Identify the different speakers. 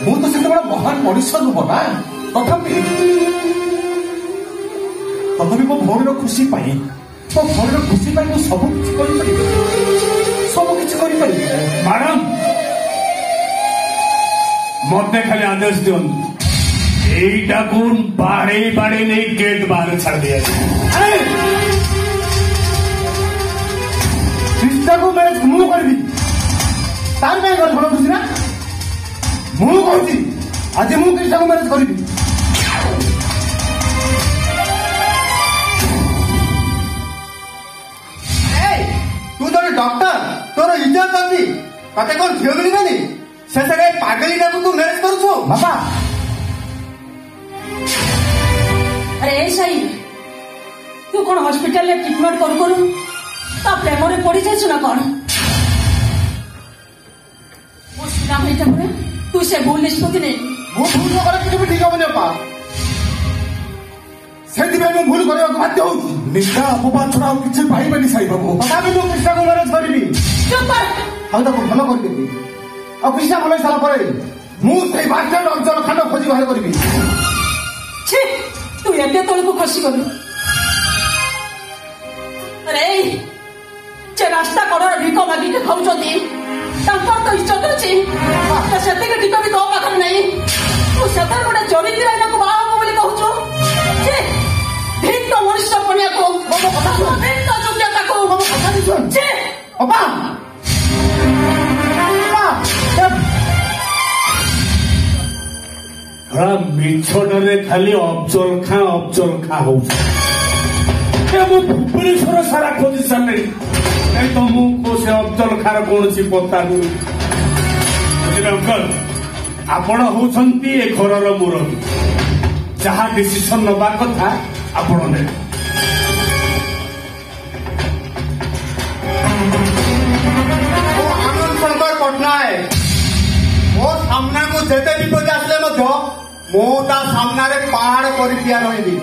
Speaker 1: ମୁଁ ତ ସେତେବେଳେ ମହାନ ମଣିଷ ନୁହଁ ନା, ତଥାପି ମୋ ଭଉଣୀର ଖୁସି ପାଇଁ ମୁଁ ସବୁ କିଛି କରିପାରିବି,
Speaker 2: ମ୍ୟାଡାମ ମତେ ଖାଲି ଆଦେଶ ଦିଅନ୍ତୁ, ଏଇଟାକୁ ବାଡେଇ ନେଇ ଗେଟ୍ ବାହାରେ ଛାଡି ଦିଆଯାଏ।
Speaker 1: ମ୍ୟାରେଜ ମୁଁ କରିବି, ତାର ପାଇଁ ଘର ଭଲ ଖୁସି ନା। ମୁଁ କହୁଛି ଆଜି ମୁଁ କ୍ରିଷ୍ଣାକୁ ମ୍ୟାରେଜ କରିବି।
Speaker 3: ତୁ ଜଣେ ଡକ୍ଟର, ତୋର ଇଜ୍ଜତ ଅଛି, ତତେ କଣ ଝିଅ ମିଳିବନି? ଶେଷରେ ପାଗଳିଟାକୁ ତୁ ମ୍ୟାରେଜ କରୁଛୁ।
Speaker 1: ବାପା
Speaker 4: अरे साई तू कौन हॉस्पिटल में ट्रीटमेंट करू ता प्रेम में पड़ी जाइछु ना कौन? मो सुना भाईटा पुरा तू से भूल निष्पत्ति नहीं।
Speaker 1: ମୁଁ ଭୁଲ କଲେ କିଛି ବି ଠିକ ହବନି ବାପା, ସେଥିପାଇଁ ମୁଁ ଭୁଲ କରିବାକୁ ବାଧ୍ୟ ହଉଛି। ନିଶା ଅପବାଦ ଛଡା ଆଉ କିଛି ପାଇବେନି ସାଇ ବାବୁ। ତଥାପି ମୁଁ କୃଷ୍ଣକୁ ମ୍ୟାରେଜ କରିବି।
Speaker 4: ଚୁପ
Speaker 1: ଆଉ ତାକୁ ଭଲ କରିଦେବି, ଆଉ କୃଷ୍ଣ ଭଲ ହେଇସାରିଲା ପରେ ମୁଁ ସେଇ ବାଧ୍ୟ ଅଞ୍ଚଳ ଖଣ୍ଡ ଖୋଜି ବାହାର କରିବି।
Speaker 4: छी तू एते तलको खसी गलु। अरे जे रास्ता कड़ भिक मागिक खाऊंगी तो इज्जत अच्छी, सेते भिक भी तो पाखर नहीं। तू से गोटे चरित्र को बाहर बोली कहूँ भिक तो वरिष्ठ पड़िया को भिक तो योग्यता को
Speaker 2: ମିଛଟାରେ ଖାଲି ଅବଜଲ ଖାଁ ହଉଛି। ମୁଁ ଭୁବନେଶ୍ୱର ସାରା ଖୋଜି ସାରିଲିଣି, ନାଇଁ ତ ମୁଁ ସେ ଅବଜଲ ଖାଁର କୌଣସି ପତ୍ତା ମିଳୁନି। ଅଙ୍କଲ ଆପଣ ହଉଛନ୍ତି ଏ ଘରର ମୁରବୀ, ଯାହା ଡିସିସନ ନବା କଥା ଆପଣ ନେବେ।
Speaker 3: ଆନନ୍ଦ ଶଙ୍କର ପଟ୍ଟନାୟକ ମୋ ସାମ୍ନାକୁ ଯେତେ ବିପଦ ଆସିଲେ ମଧ୍ୟ ମୁଁ ତା ସାମ୍ନାରେ ପାହାଡ କରି ଠିଆ ରହିବି।